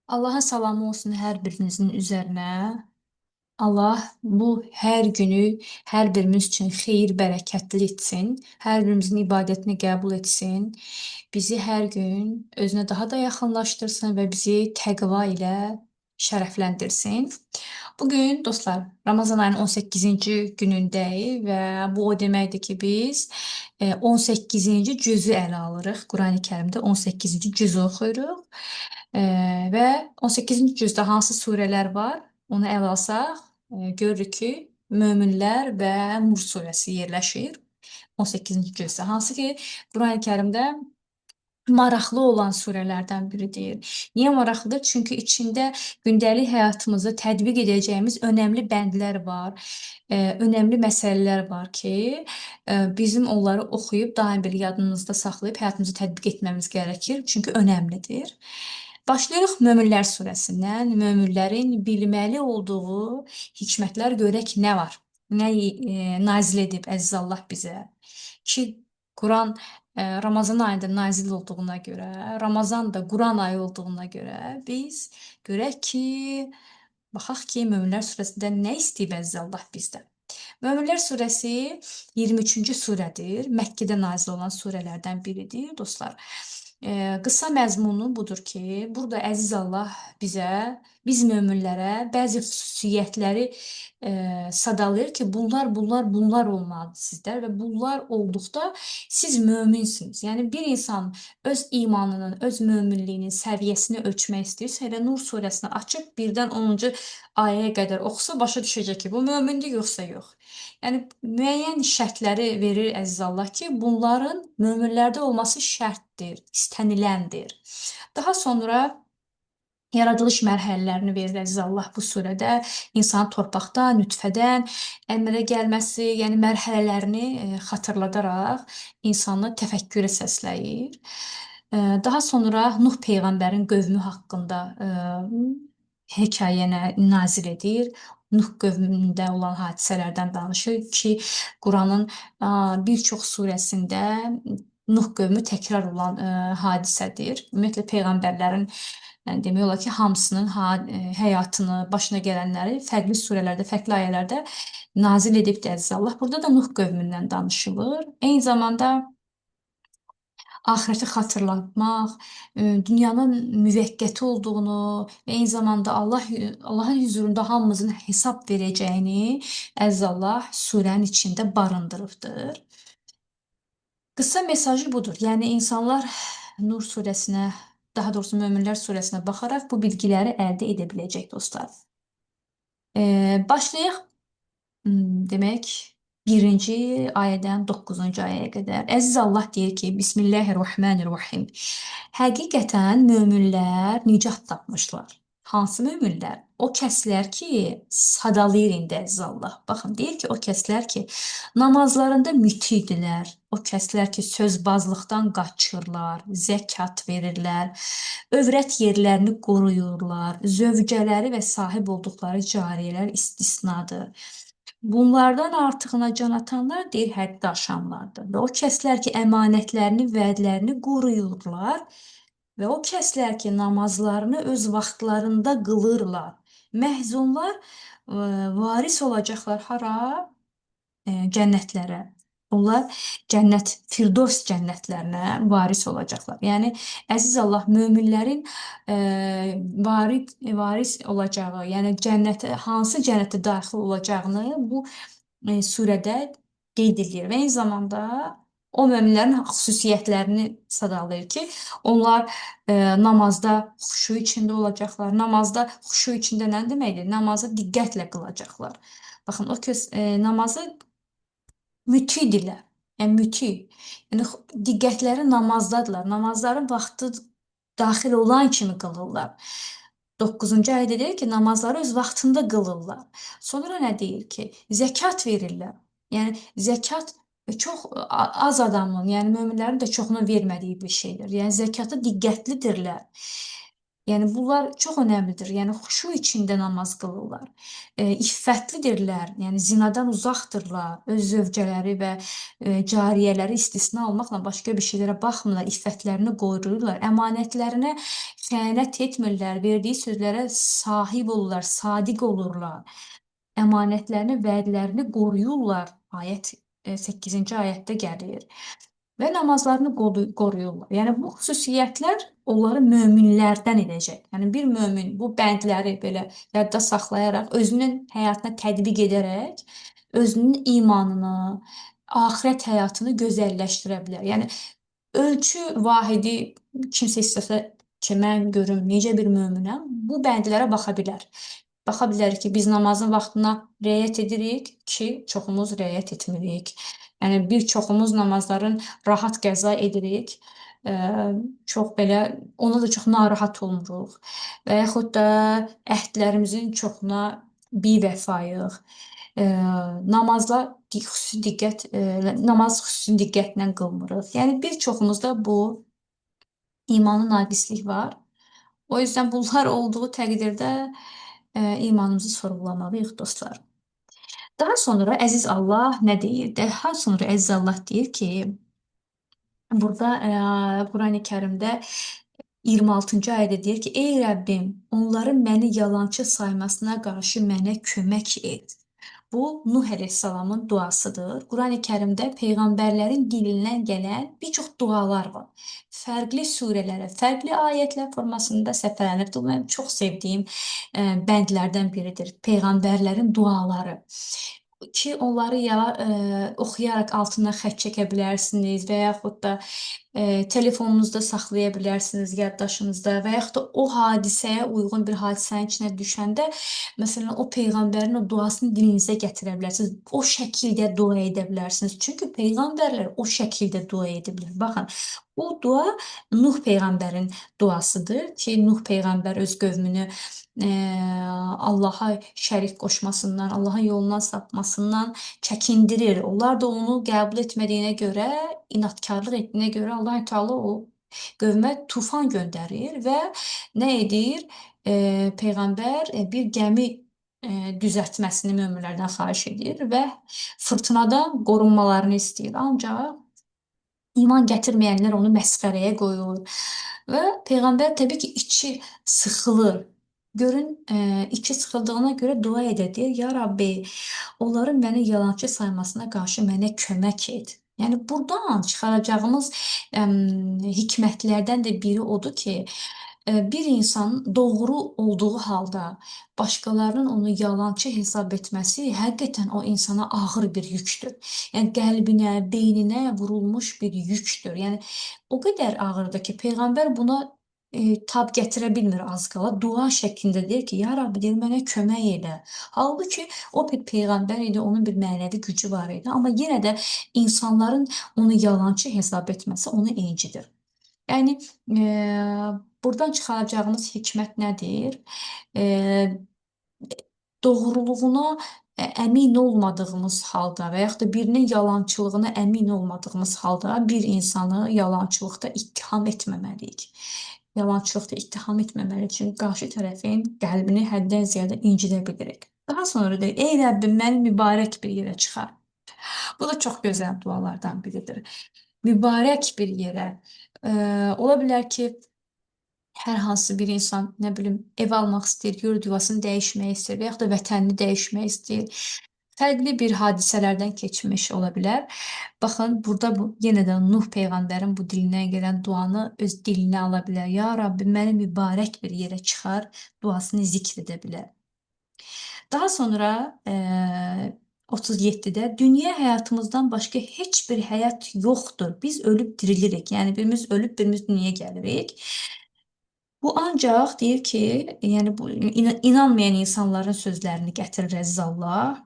Allah'a salamı olsun hər birinizin üzərinə. Allah bu hər günü hər birimiz üçün xeyir, bərəkətli etsin. Hər birimizin ibadətini qəbul etsin. Bizi hər gün özünə daha da yaxınlaşdırsın və bizi təqva ilə şərəfləndirsin. Bu gün dostlar, Ramazan ayının 18-ci günündəyik və bu o deməkdir ki, biz 18-ci cüzü ələ alırıq. Qurani-Kərimdə 18-ci cüzü oxuyuruq. Və 18-ci cüzdə hansı surələr var? Onu ələ alsaq, görürük ki, Möminlər və Nur surəsi yerləşir 18-ci cüzdə. Hansı ki, Qurani-Kərimdə maraqlı olan surələrdən biridir. Niyə maraqlıdır? Çünki içində gündəlik həyatımızda tətbiq edəcəyimiz önəmli bəndlər var, önəmli məsələlər var ki, bizim onları oxuyub daim bir yadımızda saxlayıb həyatımızda tətbiq etməmiz gərəkir. Çünki önəmlidir. Başlayırıq Möminlər surəsindən. Möminlərin bilməli olduğu hikmətlər görək nə var? Nə nazil edib əziz Allah bizə? Ki, Quran Ramazan ayında nazil olduğuna görə, Ramazan da Quran ayı olduğuna görə biz görək ki, baxaq ki, Möminlər surəsində nə istəyib əziz Allah bizdən. Möminlər surəsi 23-cü surədir. Məkkədə nazil olan surələrdən biridir, dostlar. Qısa məzmunu budur ki, burada əziz Allah bizə, biz möminlərə bəzi xüsusiyyətləri sadalayır ki, bunlar olmalıdır sizlər və bunlar olduqda siz möminsiniz. Yəni bir insan öz imanının, öz möminliyinin səviyyəsini ölçmək istəyirsə, elə Nur surəsini açıb 1-dən 10-cu ayəyə qədər oxusa başa düşəcək ki, bu mömindir yoxsa yox. Yəni müəyyən şərtləri verir əziz Allah ki, bunların möminlərdə olması şərtdir, istəniləndir. Daha sonra yaradılış mərhələlərini verir əziz Allah bu surədə. İnsanın torpaqdan, nütfədən əmələ gəlməsi, yəni mərhələlərini xatırladaraq insanı təfəkkürə səsləyir. Daha sonra Nuh peyğəmbərin qövmü haqqında hekayəni nazil edir. Nuh qövmündə olan hadisələrdən danışır ki, Quranın bir çox surəsində Nuh qövmü təkrar olan hadisədir. Ümumiyyətlə peyğəmbərlərin demək olar ki, hamısının həyatını, başına gələnləri fərqli surələrdə, fərqli ayələrdə nazil edibdir əziz Allah. Burada da Nuh qövmündən danışılır. Eyni zamanda axirəti xatırlatmaq, dünyanın müvəqqəti olduğunu və eyni zamanda Allahın hüzurunda hamımızın hesab verəcəyini əziz Allah surənin içində barındırıbdır. Qısa mesajı budur. Yəni insanlar Nur surəsinə, daha doğrusu Möminlər surəsinə baxaraq bu bilgiləri əldə edə biləcək dostlar. Başlayaq demək 1-ci ayədən 9-cu ayəyə qədər. Əziz Allah deyir ki, Bismillahirrahmanirrahim. Həqiqətən möminlər nicat tapmışlar. Hansı möminlər? O kəslər ki, sadalayır indi əziz Allah. Baxın, deyir ki, o kəslər ki, namazlarında mütidirlər. O kəslər ki, sözbazlıqdan qaçırlar, zəkat verirlər, övrət yerlərini qoruyurlar, zövcələri və sahib olduqları cariyələr istisnadır. Bunlardan artığına can atanlar deyir həddi aşanlardır. Və o kəslər ki, əmanətlərini, vədlərini qoruyurlar və o kəslər ki, namazlarını öz vaxtlarında qılırlar. Məhz onlar varis olacaqlar hara? Cənnətlərə. Onlar cənnət, Firdovs cənnətlərinə varis olacaqlar. Yəni əziz Allah möminlərin varis olacağı, yəni cənnətə hansı cənnətə daxil olacağını bu surədə qeyd edir və eyni zamanda o möminlərin xüsusiyyətlərini sadalayır ki, onlar namazda xuşu içində olacaqlar. Namazda xuşu içində nə deməkdir? Namazı diqqətlə qılacaqlar. Baxın, o namazı mütidirlər. Yəni müti. Yəni diqqətləri namazdadırlar. Namazların vaxtı daxil olan kimi qılırlar. 9-cu ayədə deyir ki, namazları öz vaxtında qılırlar. Sonra nə deyir ki, zəkat verirlər. Yəni zəkat çox az adamın, yəni möminlərin də çoxunun vermədiyi bir şeydir. Yəni zəkata diqqətlidirlər. Yəni bunlar çox önəmlidir. Yəni xuşu içində namaz qılırlar. İffətlidirlər. Yəni zinadan uzaqdırlar. Öz zövcələri və cariyələri istisna olmaqla başqa bir şeylərə baxmırlar. İffətlərini qoruyurlar. Əmanətlərinə xəyanət etmirlər. Verdiyi sözlərə sahib olurlar, sadiq olurlar. Əmanətlərini, vədlərini qoruyurlar. Ayət 8-ci ayətdə gəlir. Və namazlarını qoruyurlar. Yəni bu xüsusiyyətlər onları möminlərdən edəcək. Yəni bir mömin bu bəndləri belə yadda saxlayaraq, özünün həyatına tətbiq edərək, özünün imanını, axirət həyatını gözəlləşdirə bilər. Yəni ölçü vahidi kimsə istəsə ki, mən görüm necə bir möminəm, bu bəndlərə baxa bilər. Baxa bilər ki, biz namazın vaxtına riayət edirik ki, çoxumuz riayət etmirik. Yəni bir çoxumuz namazların rahat qəza edirik. Çox belə ona da çox narahat olmuruq. Və yaxud da əhdlərimizin çoxuna bivəfayıq. E, namazla xüsusi diqqət namaz xüsusi diqqətlə qılmırıq. Yəni bir çoxumuzda bu imanı naqislik var. O yüzden bunlar olduğu təqdirdə imanımızı sorğulamalıyıq dostlar. Daha sonra əziz Allah nə deyir? Daha sonra əziz Allah deyir ki, burada Qurani-Kərimdə 26-cı ayədə deyir ki, ey Rəbbim, onların məni yalançı saymasına qarşı mənə kömək et. Bu Nuh əleyhissalamın duasıdır. Qurani-Kərimdə peyğəmbərlərin dilindən gələn bir çox dualar var. Fərqli surələrə, fərqli ayətlər formasında səpələnib. Bu mənim çox sevdiyim bəndlərdən biridir. Peyğəmbərlərin duaları ki, onları ya oxuyaraq altından xətt çəkə bilərsiniz və yaxud da telefonunuzda saxlaya bilərsiniz, yaddaşınızda və yaxud da o hadisəyə uyğun bir hadisənin içinə düşəndə, məsələn, o peyğəmbərin o duasını dilinizə gətirə bilərsiniz. O şəkildə dua edə bilərsiniz. Çünki peyğəmbərlər o şəkildə dua ediblər. Baxın, bu dua Nuh peyğəmbərin duasıdır ki, Nuh peyğəmbər öz qövmünü Allaha şərik qoşmasından, Allahın yolundan sapmasından çəkindirir. Onlar da onu qəbul etmədiyinə görə, inadkarlıq etdiyinə görə Allah Teala o qövmə tufan göndərir və nə edir? Peyğəmbər bir gəmi düzəltməsini möminlərdən xahiş edir və fırtınadan qorunmalarını istəyir. Ancaq iman gətirməyənlər onu məsxərəyə qoyur və peyğəmbər təbii ki, içi sıxılır. Görün, içi sıxıldığına görə dua edir. Deyir, ya Rabbi, onların məni yalançı saymasına qarşı mənə kömək et. Yəni buradan çıxaracağımız hikmətlərdən də biri odur ki, bir insan doğru olduğu halda başqalarının onu yalançı hesab etməsi həqiqətən o insana ağır bir yükdür. Yəni qəlbinə, beyninə vurulmuş bir yükdür. Yəni o qədər ağırdır ki, peyğəmbər buna tab gətirə bilmir az qala. Dua şəklində deyir ki, ya Rabbi, deyir, mənə kömək elə. Halbuki o bir peyğəmbər idi, onun bir mənəvi gücü var idi. Amma yenə də insanların onu yalançı hesab etməsi onu incidir. Yəni buradan çıxaracağımız hikmət nədir? Doğruluğuna əmin olmadığımız halda və yaxud da birinin yalançılığına əmin olmadığımız halda bir insanı yalançılıqda ittiham etməməliyik. Yalançılıqda ittiham etməməliyik. Çünki qarşı tərəfin qəlbini həddən ziyadə incidə bilirik. Daha sonra da ey Rəbbim məni mübarək bir yerə çıxar. Bu da çox gözəl dualardan biridir. Mübarək bir yerə. Ola bilər ki, hər hansı bir insan, nə bilim, ev almaq istəyir, yurd yuvasını dəyişmək istəyir və yaxud da vətənini dəyişmək istəyir. Fərqli bir hadisələrdən keçmiş ola bilər. Baxın, burada yenə də Nuh peyğəmbərin bu dilindən gələn duanı öz dilinə ala bilər. Ya Rabbi, məni mübarək bir yerə çıxar duasını zikr edə bilər. Daha sonra 37-də dünya həyatımızdan başqa heç bir həyat yoxdur. Biz ölüb dirilirik. Yəni birimiz ölüb, birimiz dünyaya gəlirik. Bu ancaq deyir ki, yəni bu inanmayan insanların sözlərini gətirir əziz Allah.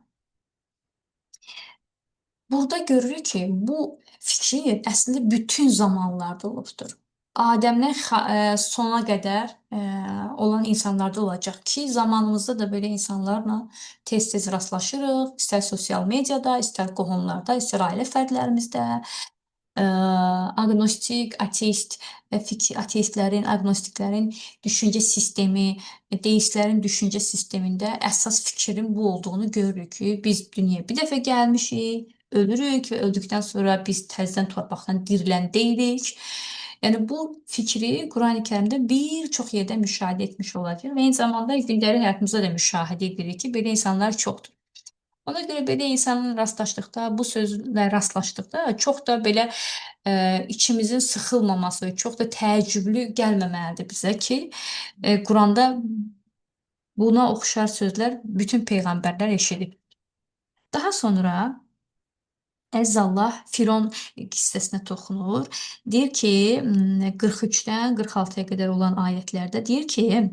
Burada görürük ki, bu fikir əslində bütün zamanlarda olubdur. Adəmdən sona qədər olan insanlarda olacaq ki, zamanımızda da belə insanlarla tez-tez rastlaşırıq. İstər sosial mediada, istər qohumlarda, istər ailə fərdlərimizdə. e, agnostik, ateist ateistlərin, agnostiklərin düşüncə sistemi, deistlərin düşüncə sistemində əsas fikrin bu olduğunu görürük ki, biz dünyaya bir dəfə gəlmişik, ölürük və öldükdən sonra biz təzədən torpaqdan dirilən deyilik. Yəni bu fikri Qurani-Kərimdə bir çox yerdə müşahidə etmiş olacağıq və eyni zamanda gündəlik həyatımızda da müşahidə edirik ki, belə insanlar çoxdur. Ona görə belə insanla rastlaşdıqda, bu sözlə rastlaşdıqda çox da belə içimizin sıxılmaması, çox da təəccüblü gəlməməlidir bizə ki, Quranda buna oxşar sözlər bütün peyğəmbərlər eşidib. Daha sonra Əziz Allah Firon qissəsinə toxunur. Deyir ki, 43-dən 46-ya qədər olan ayətlərdə deyir ki,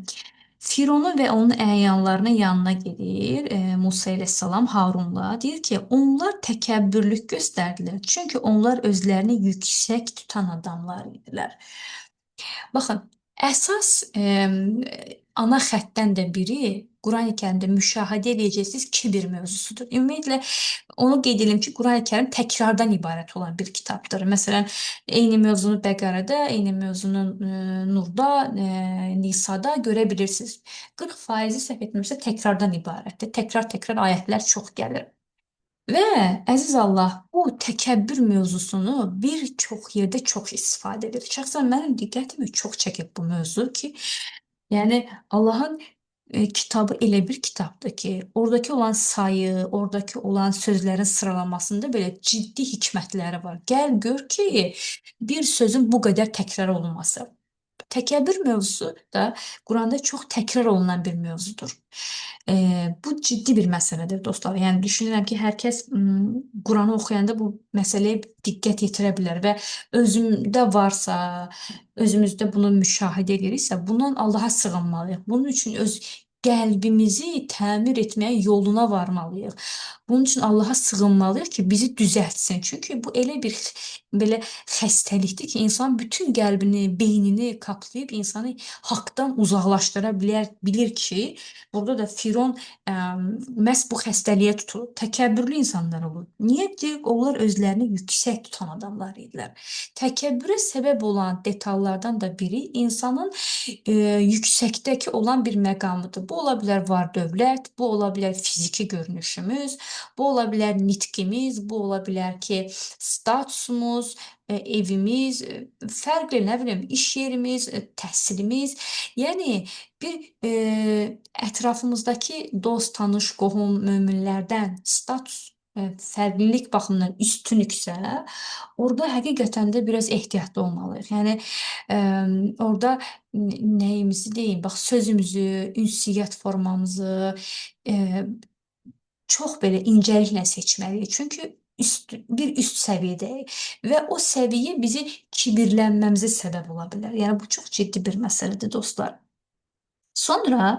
Fironu və onun əyanlarının yanına gedir, Musa əleyhissalam Harunla. Deyir ki, onlar təkəbbürlük göstərdilər. Çünki onlar özlərini yüksək tutan adamlar idilər. Baxın, əsas ana xəttdən də biri Qurani-Kərimdə müşahidə edəcəksiniz kibir mövzusudur. Ümumiyyətlə onu qeyd edim ki, Qurani-Kərim təkrardan ibarət olan bir kitabdır. Məsələn, eyni mövzunu Bəqərədə, eyni mövzunu Nurda, Nisada görə bilirsiniz. 40% səhv etmirəmsə təkrardan ibarətdir. Təkrar-təkrar ayətlər çox gəlir. Və əziz Allah, bu təkəbbür mövzusunu bir çox yerdə çox istifadə edir. Şəxsən mənim diqqətimi çox çəkib bu mövzu ki, yəni Allahın kitabı elə bir kitabdır ki, oradakı olan sayı, oradakı olan sözlərin sıralamasında belə ciddi hikmətləri var. Gəl gör ki, bir sözün bu qədər təkrar olunması. Təkəbbür mövzusu da Quranda çox təkrar olunan bir mövzudur. Bu ciddi bir məsələdir dostlar. Yəni düşünürəm ki, hər kəs Quranı oxuyanda bu məsələyə diqqət yetirə bilər və özümdə varsa, özümüzdə bunu müşahidə ediriksə, bundan Allaha sığınmalıyıq. Bunun üçün öz qəlbimizi təmir etməyə yoluna varmalıyıq. Bunun üçün Allaha sığınmalıyıq ki, bizi düzəltsin. Çünki bu elə bir belə xəstəlikdir ki, insan bütün qəlbini, beynini kaplayıb insanı haqdan uzaqlaşdıra bilir ki, burada da Firon məhz bu xəstəliyə tutulub, təkəbbürlü insanlar olur. Niyə deyir? Onlar özlərini yüksək tutan adamlar idilər. Təkəbbürə səbəb olan detallardan da biri insanın yüksəkdəki olan bir məqamıdır. Bu ola bilər var-dövlət, bu ola bilər fiziki görünüşümüz, bu ola bilər nitqimiz, bu ola bilər ki, statusumuz, evimiz, fərqli, nə bilim, iş yerimiz, təhsilimiz. Yəni bir ətrafımızdakı dost, tanış, qohum, möminlərdən status fərqlilik baxımından üstünüksə, orada həqiqətən də biraz ehtiyatlı olmalıyıq. Yəni orada nəyimizi deyim, bax sözümüzü, ünsiyyət formamızı çox belə incəliklə seçməliyik. Çünki bir üst səviyyədəyik və o səviyyə bizi kibirlənməmizə səbəb ola bilər. Yəni bu çox ciddi bir məsələdir dostlar. Sonra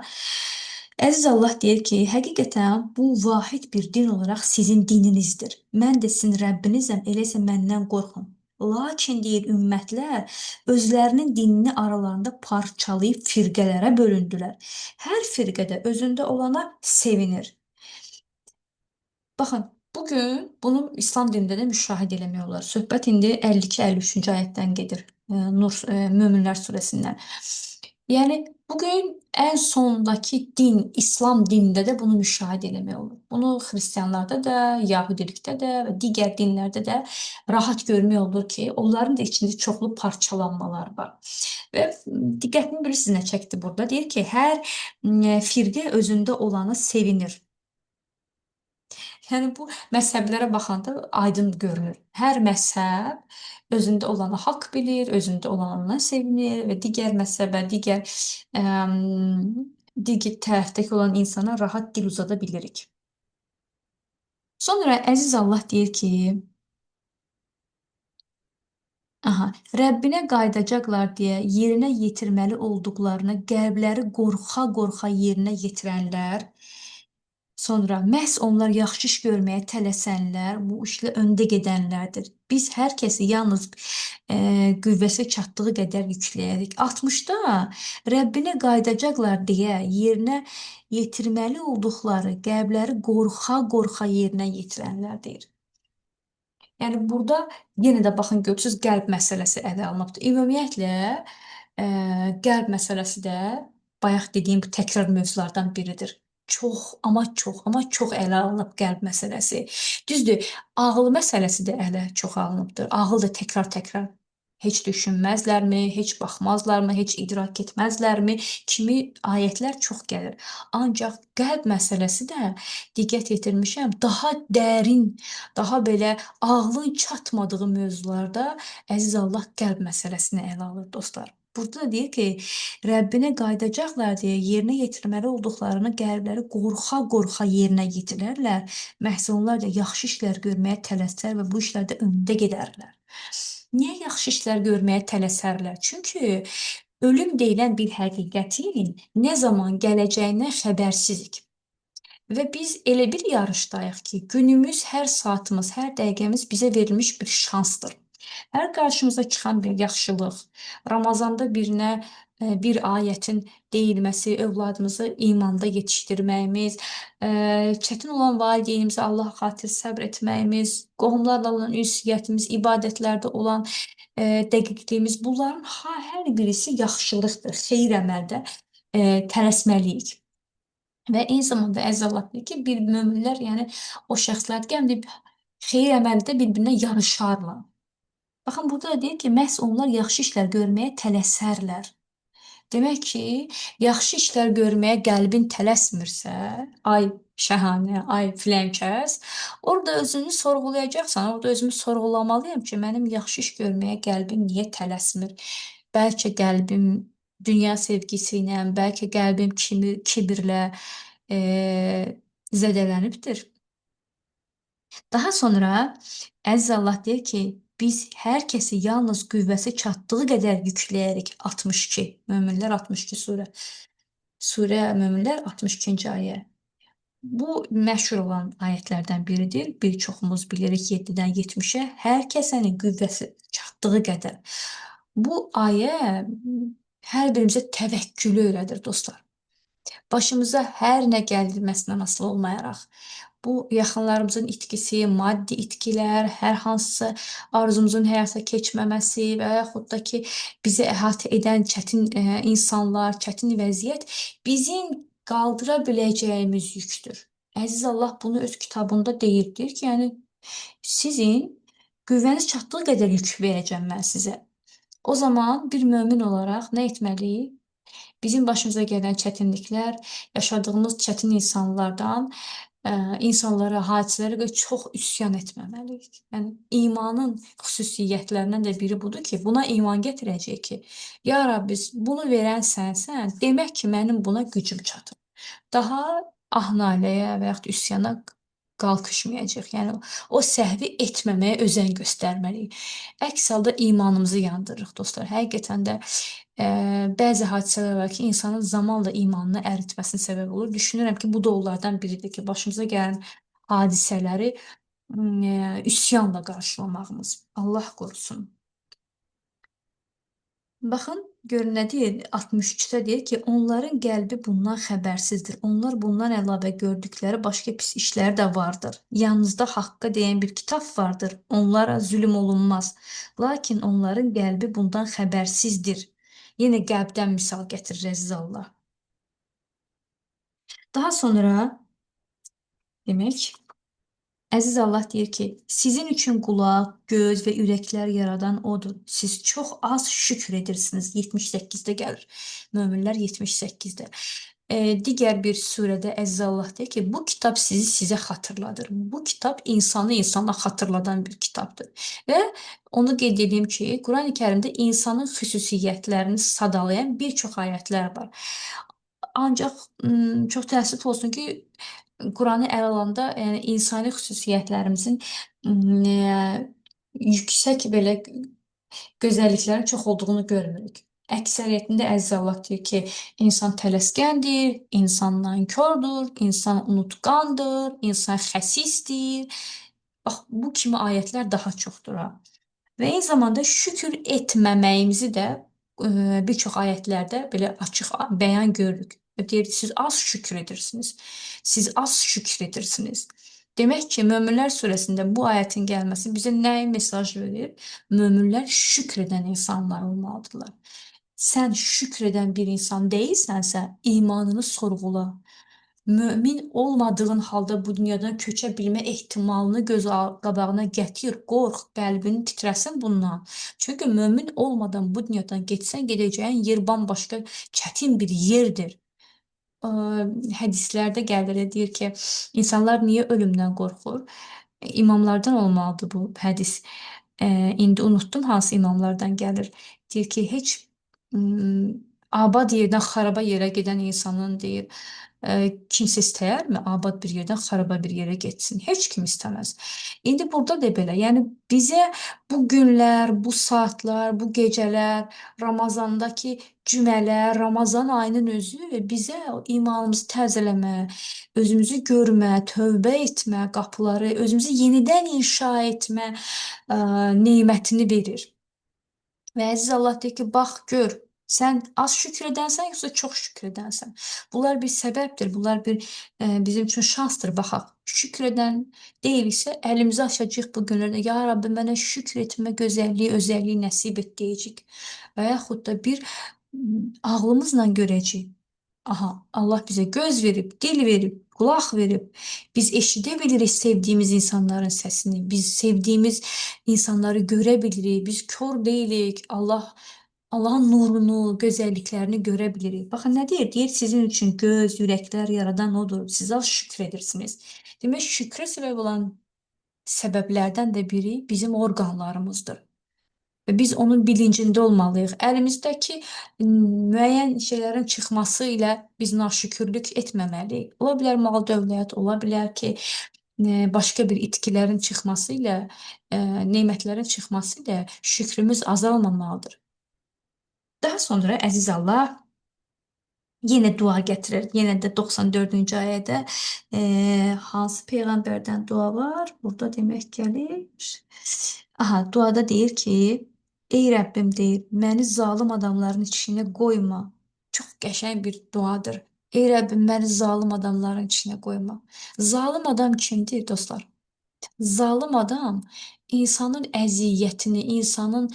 əziz Allah deyir ki, həqiqətən bu vahid bir din olaraq sizin dininizdir. Mən də sizin Rəbbinizəm, elə isə məndən qorxun. Lakin deyir ümmətlər özlərinin dinini aralarında parçalayıb firqələrə bölündülər. Hər firqə də özündə olana sevinir. Baxın, bugün bunu İslam dinində də müşahidə eləmək olar. Söhbət indi 52-53-cü ayətdən gedir. Möminlər surəsindən. Yəni bugün ən sondakı din, İslam dinində də bunu müşahidə eləmək olur. Bunu xristianlarda da, yahudilikdə də və digər dinlərdə də rahat görmək olur ki, onların da içində çoxlu parçalanmalar var. Və diqqətimi bilirsiniz nə çəkdi burada? Deyir ki, hər firqə özündə olanı sevinir. Yəni bu məzhəblərə baxanda aydın görünür. Hər məzhəb özündə olanı haqq bilir, özündə olanından sevinir və digər məzhəbə, digər tərəfdəki olan insana rahat dil uzada bilirik. Sonra əziz Allah deyir ki, Rəbbinə qayıdacaqlar deyə yerinə yetirməli olduqlarını qəlbləri qorxa-qorxa yerinə yetirənlər, sonra məhz onlar yaxşı iş görməyə tələsənlər, bu işlə öndə gedənlərdir. Biz hər kəsi yalnız qüvvəsi çatdığı qədər yükləyərik. 60-da Rəbbinə qayıdacaqlar deyə yerinə yetirməli olduqları qəlbləri qorxa-qorxa yerinə yetirənlər deyir. Yəni burada yenə də baxın görürsüz qəlb məsələsi ələ alınıbdır. Ümumiyyətlə qəlb məsələsi də bayaq dediyim bu təkrar mövzulardan biridir. Çox ələ alınıb qəlb məsələsi. Düzdür, ağıl məsələsi də ələ çox alınıbdır. Ağıl da təkrar-təkrar heç düşünməzlərmi, heç baxmazlarmı, heç idrak etməzlərmi kimi ayətlər çox gəlir. Ancaq qəlb məsələsi də diqqət yetirmişəm, daha dərin, daha belə ağlın çatmadığı mövzularda əziz Allah qəlb məsələsini ələ alır dostlar. Burada da deyir ki, Rəbbinə qayıdacaqlar deyə yerinə yetirməli olduqlarını qəlbləri qorxa-qorxa yerinə yetirərlər. Məhz onlar da yaxşı işlər görməyə tələsər və bu işlərdə öndə gedərlər. Niyə yaxşı işlər görməyə tələsərlər? Çünki ölüm deyilən bir həqiqətin nə zaman gələcəyindən xəbərsizik. Və biz elə bir yarışdayıq ki, günümüz, hər saatımız, hər dəqiqəmiz bizə verilmiş bir şansdır. Hər qarşımıza çıxan bir yaxşılıq, Ramazanda birinə bir ayətin deyilməsi, övladımızı imanda yetişdirməyimiz, çətin olan valideynimizə Allah xatir səbr etməyimiz, qohumlarla olan ünsiyyətimiz, ibadətlərdə olan dəqiqliyimiz, bunların hər birisi yaxşılıqdır. Xeyir əməldə tələsməliyik. Və eyni zamanda əziz Allah deyir ki, bir möminlər, yəni o şəxslər ki, həm də xeyir əməldə bir-birinə yarışarlar. Baxın, burada da deyir ki, məhz onlar yaxşı işlər görməyə tələsərlər. Demək ki, yaxşı işlər görməyə qəlbin tələsmirsə, ay şəhanə, ay filankəs, orada özünü sorğulayacaqsan, orada özümü sorğulamalıyam ki, mənim yaxşı iş görməyə qəlbim niyə tələsmir? Bəlkə qəlbim dünya sevgisi ilə, bəlkə qəlbim kibirlə zədələnibdir. Daha sonra əziz Allah deyir ki, biz hər kəsi yalnız qüvvəsi çatdığı qədər yükləyərik. 62, Möminlər 62 surə. Surə Möminlər 62-ci ayə. Bu məşhur olan ayətlərdən biridir. Bir çoxumuz bilirik 7-dən 70-ə. Hər kəsənin qüvvəsi çatdığı qədər. Bu ayə hər birimizə təvəkkülü öyrədir dostlar. Başımıza hər nə gəlməsindən asılı olmayaraq, bu yaxınlarımızın itkisi, maddi itkilər, hər hansısa arzumuzun həyata keçməməsi və yaxud da ki, bizi əhatə edən çətin insanlar, çətin vəziyyət bizim qaldıra biləcəyimiz yükdür. Əziz Allah bunu öz kitabında deyir, deyir ki, yəni sizin qüvvəniz çatdığı qədər yük verəcəm mən sizə. O zaman bir mömin olaraq nə etməliyik? Bizim başımıza gələn çətinliklər, yaşadığımız çətin insanlardan, insanlara, hadisələrə görə çox üsyan etməməliyik. Yəni imanın xüsusiyyətlərindən də biri budur ki, buna iman gətirəcək ki, ya Rabbi, bunu verən sənsən, demək ki, mənim buna gücüm çatır. Daha ah-naləyə və yaxud üsyana qalkışmayacaq. Yəni o səhvi etməməyə özən göstərməliyik. Əks halda imanımızı yandırırıq dostlar. Həqiqətən də bəzi hadisələr var ki, insanın zamanla imanını əritməsinə səbəb olur. Düşünürəm ki, bu da onlardan biridir ki, başımıza gələn hadisələri üsyanla qarşılamağımız. Allah qorusun. Baxın, görün nə deyir? 63-də deyir ki, onların qəlbi bundan xəbərsizdir. Onlar bundan əlavə gördükləri başqa pis işlər də vardır. Yanınızda haqqa deyən bir kitab vardır. Onlara zülm olunmaz. Lakin onların qəlbi bundan xəbərsizdir. Yenə qəlbdən misal gətirir əziz Allah. Daha sonra demək, əziz Allah deyir ki, sizin üçün qulaq, göz və ürəklər yaradan odur. Siz çox az şükür edirsiniz. 78-də gəlir. Möminlər 78-də. Digər bir surədə əziz Allah deyir ki, bu kitab sizi sizə xatırladır. Bu kitab insanı insana xatırladan bir kitabdır. Və onu qeyd edeyim ki, Qurani Kərimdə insanın xüsusiyyətlərini sadalayan bir çox ayətlər var. Ancaq çox təəssüf olsun ki, Quranı ələ alanda, yəni insani xüsusiyyətlərimizin yüksək belə gözəlliklərin çox olduğunu görmürük. Əksəriyyətində əziz Allah deyir ki, insan tələskəndir, insan nankordur, insan unutqandır, insan xəsisdir. Bax, bu kimi ayətlər daha çoxdur ha. Və eyni zamanda şükür etməməyimizi də bir çox ayətlərdə belə açıq bəyan görürük. Deyir, siz az şükür edirsiniz. Siz az şükür edirsiniz. Demək ki, Möminlər surəsində bu ayətin gəlməsi bizə nəyi mesaj verir? Möminlər şükr edən insanlar olmalıdırlar. Sən şükr edən bir insan deyilsənsə, imanını sorğula. Mömin olmadığın halda bu dünyadan köçə bilmə ehtimalını qabağına gətir, qorx, qəlbini titrəsin bundan. Çünki mömin olmadan bu dünyadan getsən, gedəcəyin yer bambaşqa çətin bir yerdir. Ə, hədislərdə gəlir, deyir ki, insanlar niyə ölümdən qorxur? İmamlardan olmalıdır bu hədis. İndi unutdum hansı imamlardan gəlir. Deyir ki, heç abad yerdən xaraba yerə gedən insanın deyir, kimsə istəyərmi abad bir yerdən xaraba bir yerə getsin? Heç kim istəməz. İndi burada da belə, yəni bizə bu günlər, bu saatlar, bu gecələr, Ramazandakı cümələr, Ramazan ayının özü bizə o imanımızı təzələmə, özümüzü görmə, tövbə etmə qapıları, özümüzü yenidən inşa etmə nemətini verir. Və əziz Allah deyir ki, bax, gör, sən az şükür edənsən, yoxsa çox şükür edənsən. Bunlar bir səbəbdir, bunlar bir bizim üçün şansdır, baxaq. Şükür edən deyiliksə, əlimizi açacağıq bu günlərdə, ya Rabbi, mənə şükür etmə gözəlliyi, özəlliyi nəsib et deyəcək. Və yaxud da bir ağlımızla görəcəyik. Aha, Allah bizə göz verib, dil verib, qulaq verib. Biz eşidə bilirik sevdiyimiz insanların səsini. Biz sevdiyimiz insanları görə bilirik. Biz kör deyilik. Allahın nurunu, gözəlliklərini görə bilirik. Baxın nə deyir? Deyir sizin üçün göz, ürəklər yaradan odur. Siz az şükür edirsiniz. Demək şükrə səbəb olan səbəblərdən də biri bizim orqanlarımızdır. Və biz onun bilincində olmalıyıq. Əlimizdəki müəyyən şeylərin çıxması ilə biz naşükürlük etməməliyik. Ola bilər mal-dövlət, ola bilər ki, başqa bir itkilərin çıxması ilə, nemətlərin çıxması ilə şükrümüz azalmamalıdır. Daha sonra əziz Allah yenə dua gətirir. Yenə də 94-cü ayədə hansı peyğəmbərdən dua var? Burada demək gəlir. Aha, duada deyir ki, ey Rəbbim deyir, məni zalım adamların içinə qoyma. Çox qəşəng bir duadır. Ey Rəbbim, məni zalım adamların içinə qoyma. Zalım adam kimdir, dostlar? Zalım adam insanın əziyyətini, insanın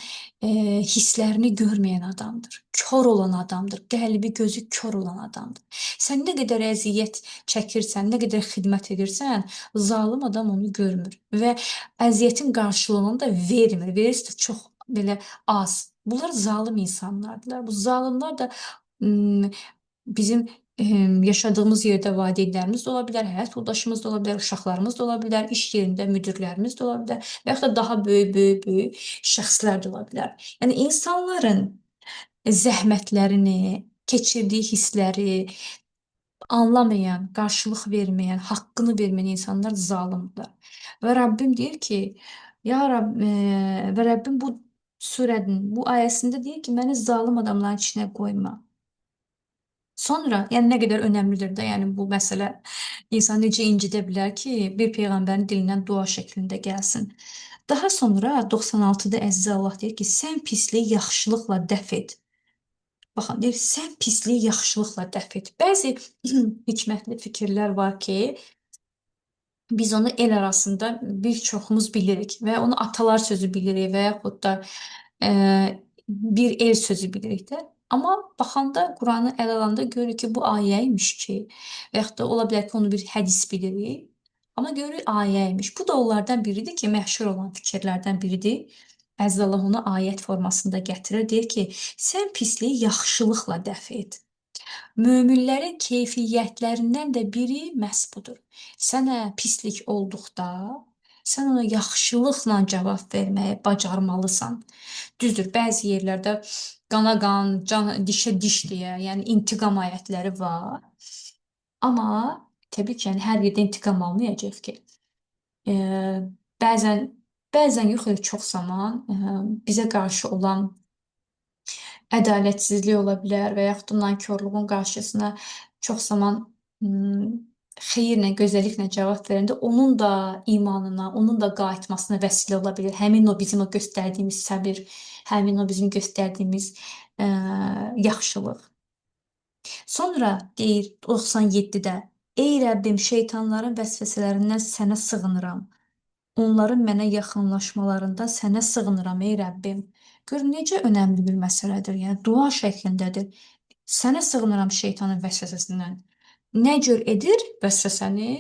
hisslərini görməyən adamdır. Kör olan adamdır. Qəlbi, gözü kör olan adamdır. Sən nə qədər əziyyət çəkirsən, nə qədər xidmət edirsən, zalım adam onu görmür və əziyyətin qarşılığını da vermir. Verirsə çox belə az. Bunlar zalım insanlardılar. Bu zalımlar da bizim yaşadığımız yerdə valideynlərimiz də ola bilər, həyat yoldaşımız da ola bilər, uşaqlarımız da ola bilər, iş yerində müdirlərimiz də ola bilər və yaxud da daha böyük şəxslər də ola bilər. Yəni insanların zəhmətlərini, keçirdiyi hissləri anlamayan, qarşılıq verməyən, haqqını verməyən insanlar zalımdır. Və Rəbbim deyir ki, ya Rəbb, və Rəbbim bu surənin bu ayəsində deyir ki, məni zalım adamların içinə qoyma. Sonra, yəni nə qədər önəmlidir də, yəni bu məsələ insan necə incidə bilər ki, bir peyğəmbərin dilindən dua şəklində gəlsin. Daha sonra 96-da Əziz Allah deyir ki, sən pisliyi yaxşılıqla dəf et. Baxın, deyir, sən pisliyi yaxşılıqla dəf et. Bəzi hikmətli fikirlər var ki, biz onu el arasında bir çoxumuz bilirik və onu atalar sözü bilirik və yaxud da bir el sözü bilirik də. Amma baxanda, Quranı əl alanda görürük ki, bu ayəymiş ki, və yaxud da ola bilər ki, onu bir hədis bilirik. Amma görürük ayəymiş. Bu da onlardan biridir ki, məşhur olan fikirlərdən biridir. Əziz Allah onu ayət formasında gətirir. Deyir ki, sən pisliyi yaxşılıqla dəf et. Möminlərin keyfiyyətlərindən də biri məhz budur. Sənə pislik olduqda, sən ona yaxşılıqla cavab verməyi bacarmalısan. Düzdür, bəzi yerlərdə qana qan, dişə diş deyə, yəni intiqam ayətləri var. Amma təbii ki, yəni hər yerdə intiqam almayacaq ki. E, bəzən bəzən yox, çox zaman bizə qarşı olan ədalətsizlik ola bilər və yaxud da nankorluğun qarşısına çox zaman xeyirlə, gözəlliklə cavab verəndə onun da imanına, onun da qayıtmasına vəsilə ola bilir. Həmin o bizim o göstərdiyimiz səbir, həmin o bizim göstərdiyimiz yaxşılıq. Sonra deyir 97-də Ey Rəbbim, şeytanların vəsvəsələrindən sənə sığınıram. Onların mənə yaxınlaşmalarında sənə sığınıram, ey Rəbbim. Gör necə önəmli bir məsələdir, yəni dua şəklindədir. Sənə sığınıram şeytanın vəsvəsəsindən. Nə cür edir vəsvəsəni?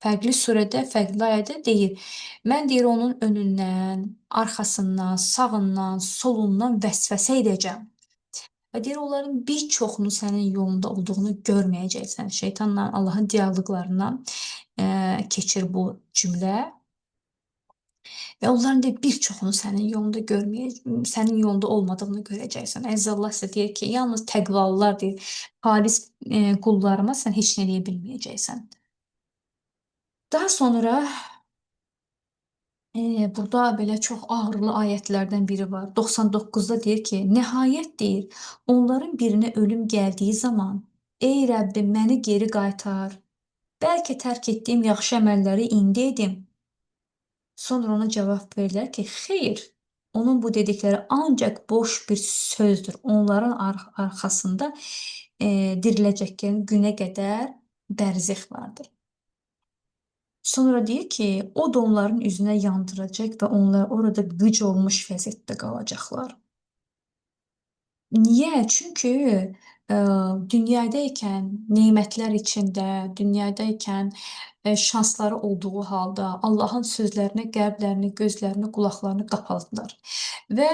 Fərqli surədə, fərqli ayədə deyir. Mən deyir onun önündən, arxasından, sağından, solundan vəsvəsə edəcəm. Və deyir onların bir çoxunu sənin yolunda olduğunu görməyəcəksən. Şeytanla Allahın dialoqlarından keçir bu cümlə. Və onların deyir bir çoxunu sənin yolunda sənin yolunda olmadığını görəcəksən. Əziz Allah sizə deyir ki, yalnız təqvalılar deyir, xalis qullarıma sən heç nə eləyə bilməyəcəksən. Daha sonra burada belə çox ağrılı ayətlərdən biri var. 99-da deyir ki, nəhayət deyir, onların birinə ölüm gəldiyi zaman, ey Rəbbim məni geri qaytar. Bəlkə tərk etdiyim yaxşı əməlləri indi edim. Sonra ona cavab verirlər ki, xeyr, onun bu dedikləri ancaq boş bir sözdür. Onların arxasında diriləcəklərin günə qədər bərzix vardır. Sonra deyir ki, o da onların üzünə yandıracaq və onlar orada qıc olmuş vəziyyətdə qalacaqlar. Niyə? Çünki dünyadaykən, nemətlər içində, dünyadaykən şansları olduğu halda Allahın sözlərinə qəlblərini, gözlərini, qulaqlarını qapalıdırlar. Və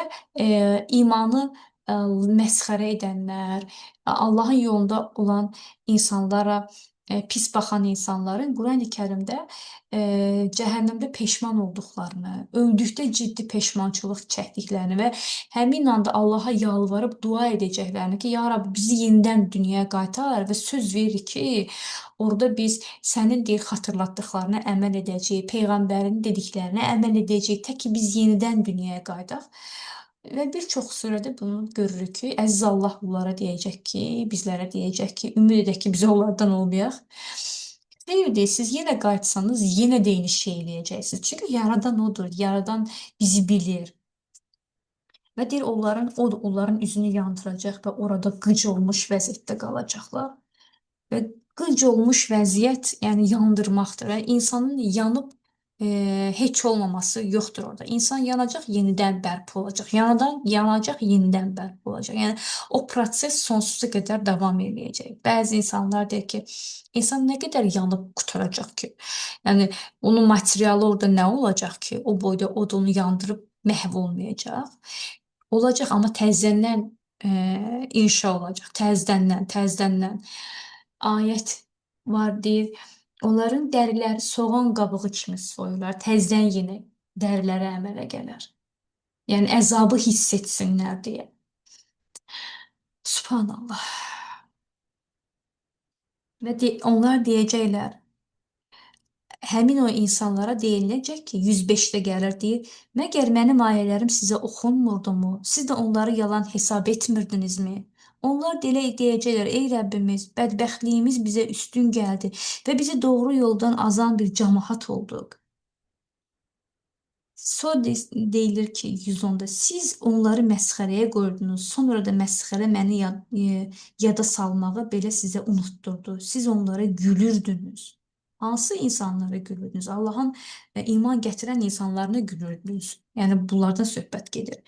imanı məsxərə edənlər, Allahın yolunda olan insanlara pis baxan insanların Qurani-Kərimdə cəhənnəmdə peşman olduqlarını, öldükdə ciddi peşmançılıq çəkdiklərini və həmin anda Allaha yalvarıb dua edəcəklərini ki, ya Rabbi bizi yenidən dünyaya qaytar və söz verir ki, orada biz sənin deyir xatırlatdıqlarına əməl edəcəyik, peyğəmbərin dediklərinə əməl edəcəyik, tək ki biz yenidən dünyaya qayıdaq. Və bir çox surədə bunu görürük ki, əziz Allah onlara deyəcək ki, bizlərə deyəcək ki, ümid edək ki, biz onlardan olmayaq. Xeyr, siz yenə qayıtsanız, yenə də eyni şey eləyəcəksiniz. Çünki yaradan odur, yaradan bizi bilir. Və deyir onların üzünü yandıracaq və orada qıc olmuş vəziyyətdə qalacaqlar. Və qıc olmuş vəziyyət, yəni yandırmaqdır və insanın yanıb heç olmaması yoxdur orada. İnsan yanacaq, yenidən bərpa olacaq. Yanacaq, yenidən bərpa olacaq. Yəni o proses sonsuza qədər davam eləyəcək. Bəzi insanlar deyir ki, insan nə qədər yanıb qurtaracaq ki? Yəni onun materialı orada nə olacaq ki? O boyda odunu yandırıb məhv olmayacaq. Olacaq, amma təzədən inşa olacaq. Təzədən. Ayət var deyir. Onların dəriləri soğan qabığı kimi soyular. Təzədən yenə dəriləri əmələ gələr. Yəni əzabı hiss etsinlər deyə. Subhanallah. Və onlar deyəcəklər, həmin o insanlara deyiləcək ki, 105-də gəlir deyir, məgər mənim ayələrim sizə oxunmurdumu? Siz də onları yalan hesab etmirdinizmi? Onlar deyə deyəcəklər, ey Rəbbimiz, bədbəxtliyimiz bizə üstün gəldi və bizi doğru yoldan azan bir cəmaət olduq. Sonra deyilir ki, 110-da siz onları məsxərəyə qoydunuz, sonra da məsxərə məni yada salmağı belə sizə unutturdu. Siz onlara gülürdünüz. Hansı insanlara gülürdünüz? Allahın iman gətirən insanlarına gülürdünüz. Yəni bunlardan söhbət gedir.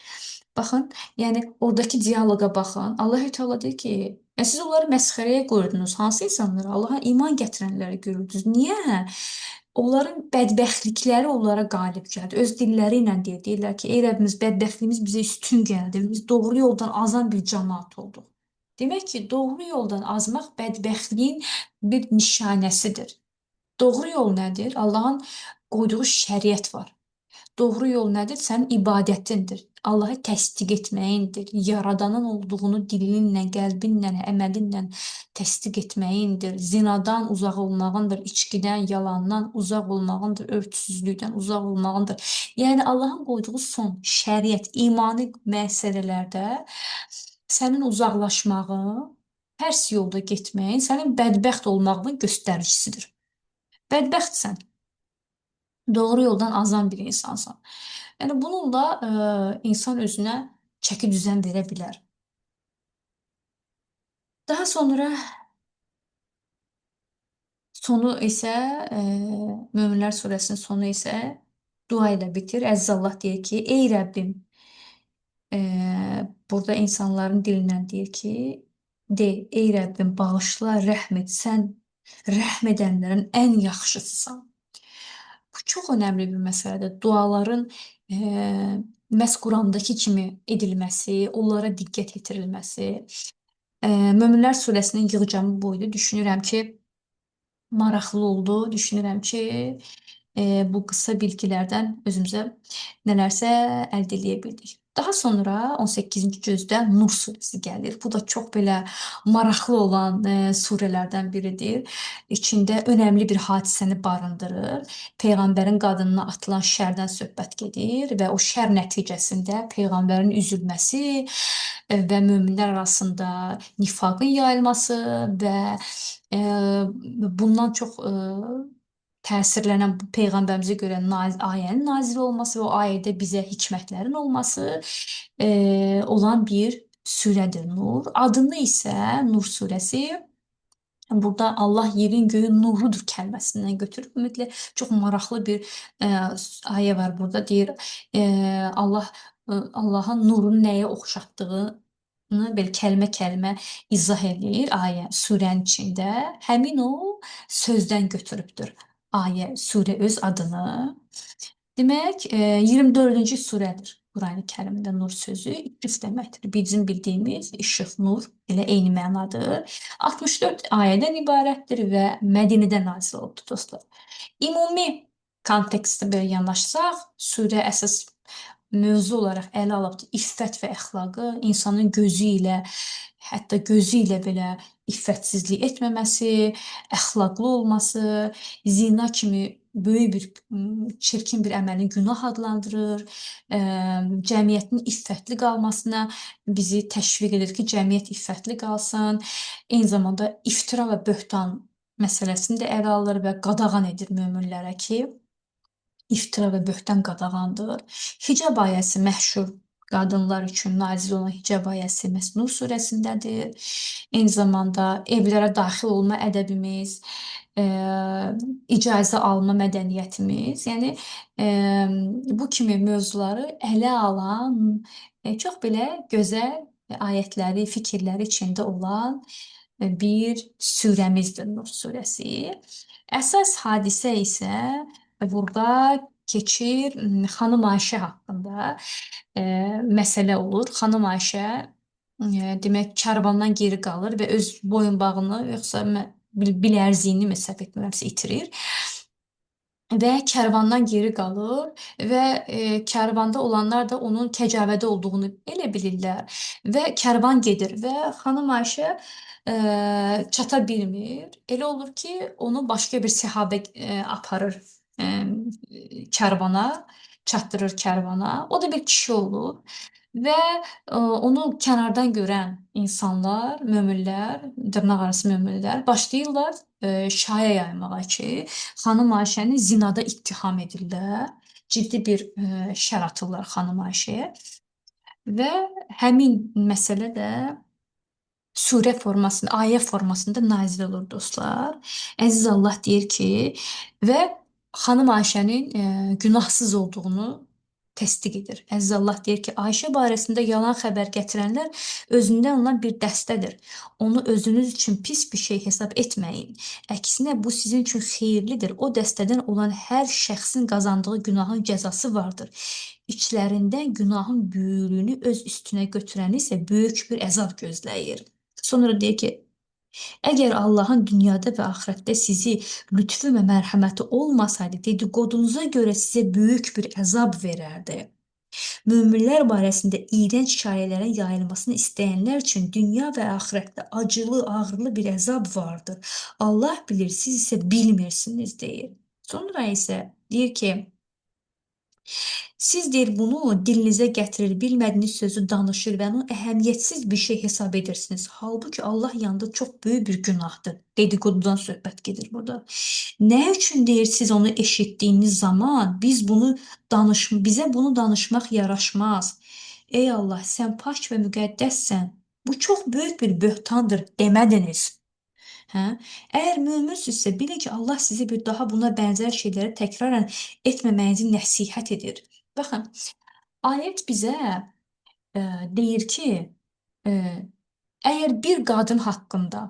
Baxın, yəni oradakı dialoqa baxın. Allah Teala deyir ki, siz onları məsxərəyə qoydunuz. Hansı insanlara? Allaha iman gətirənlərə gülürdünüz. Niyə? Onların bədbəxtlikləri onlara qalib gəldi. Öz dilləri ilə deyirlər ki, ey Rəbbimiz, bədbəxtliyimiz bizə üstün gəldi. Biz doğru yoldan azan bir cəmaət olduq. Demək ki, doğru yoldan azmaq bədbəxtliyin bir nişanəsidir. Doğru yol nədir? Allahın qoyduğu şəriət var. Doğru yol nədir? Sənin ibadətindir. Allahı təsdiq etməyindir. Yaradanın olduğunu dilinlə, qəlbinlə, əməlinlə təsdiq etməyindir. Zinadan uzaq olmağındır, içkidən, yalandan uzaq olmağındır, örtüsüzlükdən uzaq olmağındır. Yəni Allahın qoyduğu son şəriət, imani məsələlərdə sənin uzaqlaşmağın, tərs yolda getməyin, sənin bədbəxt olmağının göstəricisidir. Bədbəxtsən. Doğru yoldan azan bir insansan. Yəni bununla insan özünə çəki düzən verə bilər. Daha sonra Sonu isə Möminlər surəsinin sonu isə dua ilə bitir. Əziz Allah deyir ki, ey Rəbbim, burada insanların dilindən deyir ki, de, ey Rəbbim, bağışla, rəhm et, sən rəhm edənlərin ən yaxşısısan. Bu çox önəmli bir məsələdir. Duaların məhz Qurandakı kimi edilməsi, onlara diqqət yetirilməsi. Möminlər surəsinin yığcamı bu idi. Düşünürəm ki, maraqlı oldu. Düşünürəm ki, bu qısa bilgilərdən özümüzə nələrsə əldə eləyə bildik. Daha sonra 18-ci cüzdə Nur surəsi gəlir. Bu da çox belə maraqlı olan surələrdən biridir. İçində önəmli bir hadisəni barındırır. Peyğəmbərin qadınına atılan şərdən söhbət gedir və o şər nəticəsində peyğəmbərin üzülməsi və möminlər arasında nifaqın yayılması və bundan çox təsirlənən bu peyğəmbərimizə görə ayənin nazil olması və o ayədə bizə hikmətlərin olması olan bir surədir Nur. Adını isə Nur surəsi burada Allah yerin göyün nurudur kəlməsindən götürüb. Ümumiyyətlə çox maraqlı bir ayə var burada. Deyir Allah Allahın nurunu nəyə oxşatdığını belə kəlmə-kəlmə izah eləyir ayə surənin içində. Həmin o sözdən götürübdür. Ayə, surə öz adını. Demək, 24-cü surədir. Qurani-Kərimdə nur sözü işıq deməkdir. Bizim bildiyimiz işıq, nur elə eyni mənadır. 64 ayədən ibarətdir və Mədinədə nazil oldu dostlar. Ümumi kontekstdə belə yanaşsaq, surə əsas mövzu olaraq ələ alıb iffət və əxlaqı, insanın gözü ilə, hətta gözü ilə belə iffətsizlik etməməsi, əxlaqlı olması, zina kimi böyük bir çirkin bir əməlin günah adlandırır, cəmiyyətin iffətli qalmasına bizi təşviq edir ki, cəmiyyət iffətli qalsın. Eyni zamanda iftira və böhtan məsələsini də ələ alır və qadağan edir möminlərə ki, iftira və böhtan qadağandır. Hicab ayəsi məşhur qadınlar üçün nazil olan Hicab ayəsi məhz Nur surəsindədir. Eyni zamanda evlərə daxil olma ədəbimiz, icazə alma mədəniyyətimiz, yəni bu kimi mövzuları ələ alan çox belə gözəl ayətləri, fikirləri içində olan bir surəmizdir Nur surəsi. Əsas hadisə isə burada keçir Xanım Ayşə haqqında məsələ olur. Xanım Ayşə demək karvandan geri qalır və öz boyunbağını yoxsa bilərziyini səhv etmirəmsə itirir və kərvandan geri qalır və kərvanda olanlar da onun kəcavədə olduğunu elə bilirlər və kərvan gedir və xanım Ayşə çata bilmir. Elə olur ki, onu başqa bir səhabə aparır kərvana, çatdırır kərvana. O da bir kişi olur və onu kənardan görən insanlar, möminlər, dırnaqarası möminlər başlayırlar şaya yaymağa ki, xanım Ayşəni zinada ittiham edirlər. Ciddi bir şər atırlar xanım Ayşəyə və həmin məsələ də surə formasında, ayə formasında nazil olur dostlar. Əziz Allah deyir ki, və xanım Ayşənin günahsız olduğunu təsdiq edir. Əziz Allah deyir ki, Ayşə barəsində yalan xəbər gətirənlər özündən olan bir dəstədir. Onu özünüz üçün pis bir şey hesab etməyin. Əksinə bu sizin üçün xeyirlidir. O dəstədən olan hər şəxsin qazandığı günahın cəzası vardır. İçlərindən günahın böyüklüyünü öz üstünə götürəni isə böyük bir əzab gözləyir. Sonra deyir ki, əgər Allahın dünyada və axirətdə sizi lütfü və mərhəməti olmasaydı, dedikodunuza görə sizə böyük bir əzab verərdi. Möminlər barəsində iyrənc şayələrin yayılmasını istəyənlər üçün dünya və axirətdə acılı, ağrılı bir əzab vardır. Allah bilir, siz isə bilmirsiniz, deyir. Sonra isə deyir ki, siz deyir bunu dilinizə gətirir, bilmədiyiniz sözü danışır və onu əhəmiyyətsiz bir şey hesab edirsiniz. Halbuki Allah yanında çox böyük bir günahdır. Dedikodudan söhbət gedir burada. Nə üçün deyir siz onu eşitdiyiniz zaman bizə bunu danışmaq yaraşmaz. Ey Allah, sən pak və müqəddəssən. Bu çox böyük bir böhtandır demədiniz. Hə? Əgər möminsizsə, bilin ki, Allah sizi bir daha buna bənzər şeyləri təkrarən etməməyinizi nəsihət edir. Baxın, ayət bizə deyir ki, e, əgər bir qadın haqqında